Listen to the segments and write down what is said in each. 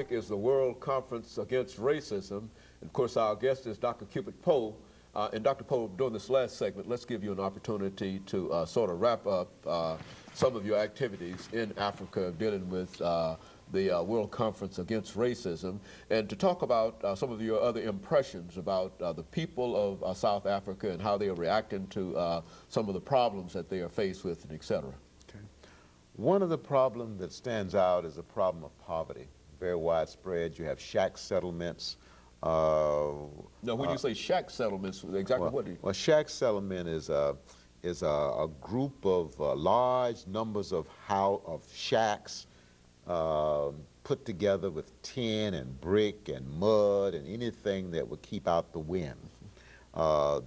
topic is the World Conference Against Racism. And of course, our guest is Dr. CPoe. And Dr. Poe, during this last segment, let's give you an opportunity to sort of wrap up some of your activities in Africa dealing with the World Conference Against Racism, and to talk about some of your other impressions about the people of South Africa and how they are reacting to some of the problems that they are faced with, and et cetera. Okay. One of the problems that stands out is the problem of poverty, very widespread. You have shack settlements. Now, when you say shack settlements, exactly what do you? Well, shack settlement is a group of large numbers of shacks put together with tin and brick and mud and anything that would keep out the wind.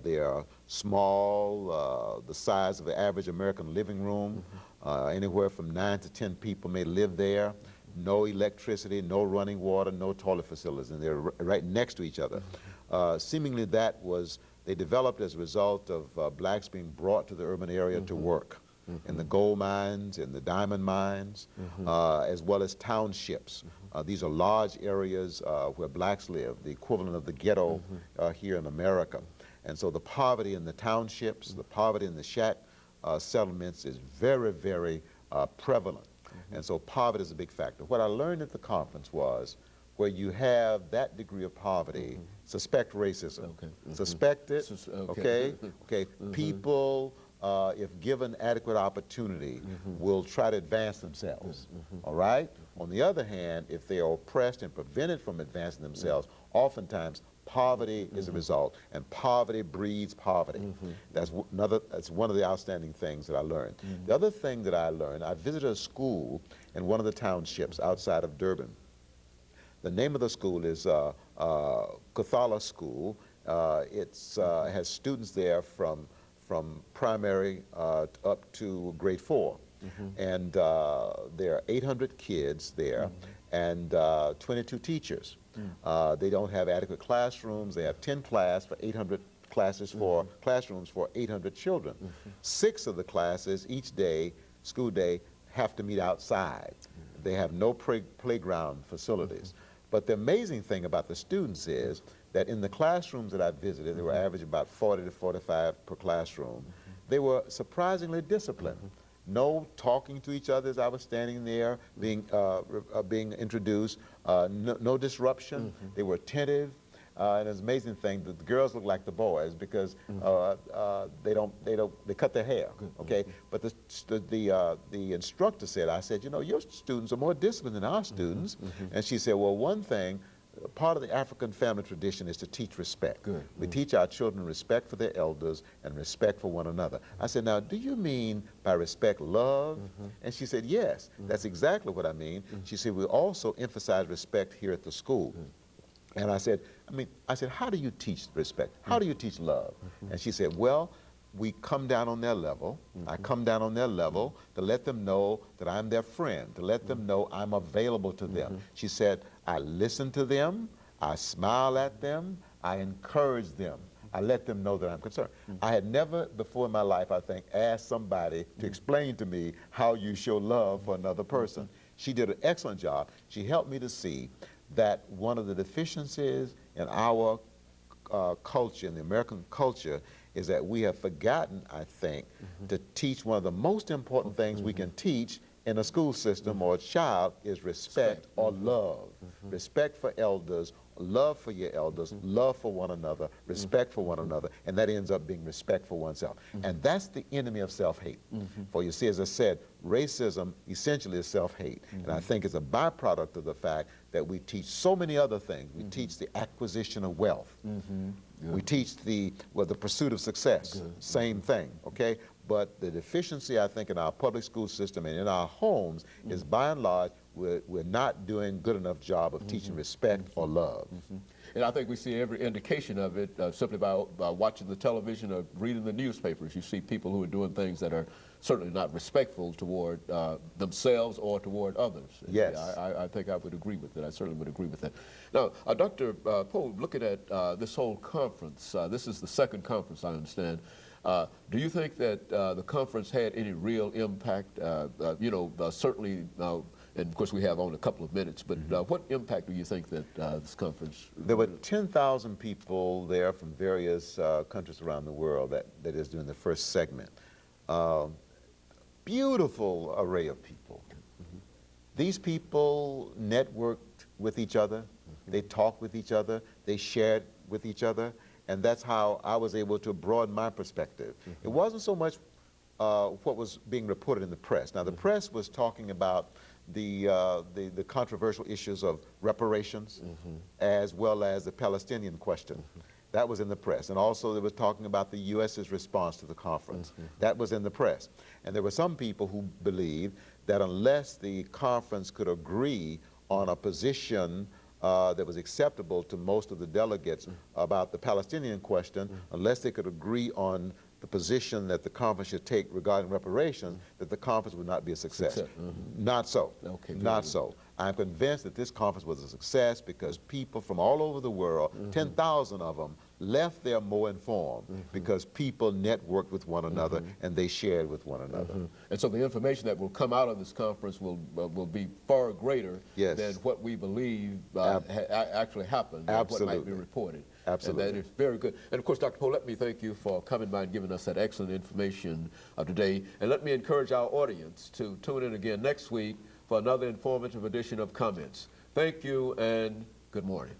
They are small, the size of an average American living room. Anywhere from 9 to 10 people may live there. No electricity, no running water, no toilet facilities, and they're right next to each other. Seemingly they developed as a result of blacks being brought to the urban area to work in the gold mines, in the diamond mines, as well as townships. These are large areas where blacks live, the equivalent of the ghetto here in America. And so the poverty in the townships, the poverty in the shack settlements is very, very prevalent. And so poverty is a big factor. What I learned at the conference was where you have that degree of poverty, suspect racism. Suspect it, okay? People, if given adequate opportunity, will try to advance themselves, all right? On the other hand, if they are oppressed and prevented from advancing themselves, oftentimes poverty is a result, and poverty breeds poverty. That's one of the outstanding things that I learned. The other thing that I learned, I visited a school in one of the townships outside of Durban. The name of the school is Kathala School. It has students there from primary up to grade 4. And there are 800 kids there and 22 teachers. They don't have adequate classrooms. They have 10 classrooms for 800 children. 6 of the classes each day, school day, have to meet outside. They have no playground facilities. But the amazing thing about the students is that in the classrooms that I visited, they were averaging about 40 to 45 per classroom. They were surprisingly disciplined. No talking to each other as I was standing there being introduced, no disruption. They were attentive, and it's an amazing thing that the girls look like the boys because they cut their hair, okay? But the instructor said, I said, you know, your students are more disciplined than our students. And she said, well, one thing, part of the African family tradition is to teach respect. We teach our children respect for their elders and respect for one another. I said, now, do you mean by respect love? And she said, yes, that's exactly what I mean. She said, we also emphasize respect here at the school. And I said, how do you teach respect? How do you teach love? And she said, well, we come down on their level. I come down on their level to let them know that I'm their friend, to let them know I'm available to them. She said, I listen to them, I smile at them, I encourage them. I let them know that I'm concerned. I had never before in my life, I think, asked somebody to explain to me how you show love for another person. She did an excellent job. She helped me to see that one of the deficiencies in our culture, in the American culture, is that we have forgotten, I think, to teach one of the most important things we can teach in a school system or a child is respect or love. Respect for elders, love for your elders, love for one another, respect for one another, and that ends up being respect for oneself. And that's the enemy of self-hate. For you see, as I said, racism essentially is self-hate. And I think it's a byproduct of the fact that we teach so many other things. We teach the acquisition of wealth. We teach the pursuit of success, same thing, okay? But the deficiency, I think, in our public school system and in our homes is, by and large, we're not doing a good enough job of teaching respect or love. And I think we see every indication of it simply by watching the television or reading the newspapers. You see people who are doing things that are certainly not respectful toward themselves or toward others. Yes. I think I would agree with that. I certainly would agree with that. Now, Dr. Poe, looking at this whole conference, this is the second conference, I understand. Do you think that the conference had any real impact? You know, certainly And of course, we have only a couple of minutes, but what impact do you think that this conference? There were 10,000 people there from various countries around the world that is during the first segment. Beautiful array of people. These people networked with each other, they talked with each other, they shared with each other, and that's how I was able to broaden my perspective. It wasn't so much what was being reported in the press. Now, the press was talking about the controversial issues of reparations as well as the Palestinian question. That was in the press. And also they were talking about the U.S.'s response to the conference. That was in the press. And there were some people who believed that unless the conference could agree on a position that was acceptable to most of the delegates about the Palestinian question, unless they could agree on the position that the conference should take regarding reparations, that the conference would not be a success. Not so. Okay, not so. I'm convinced that this conference was a success because people from all over the world, 10,000 of them, left there more informed because people networked with one another and they shared with one another. And so the information that will come out of this conference will be far greater than what we believe actually happened, and what might be reported. Absolutely. And that is very good. And of course, Dr. Poe, let me thank you for coming by and giving us that excellent information today. And let me encourage our audience to tune in again next week for another informative edition of Comments. Thank you and good morning.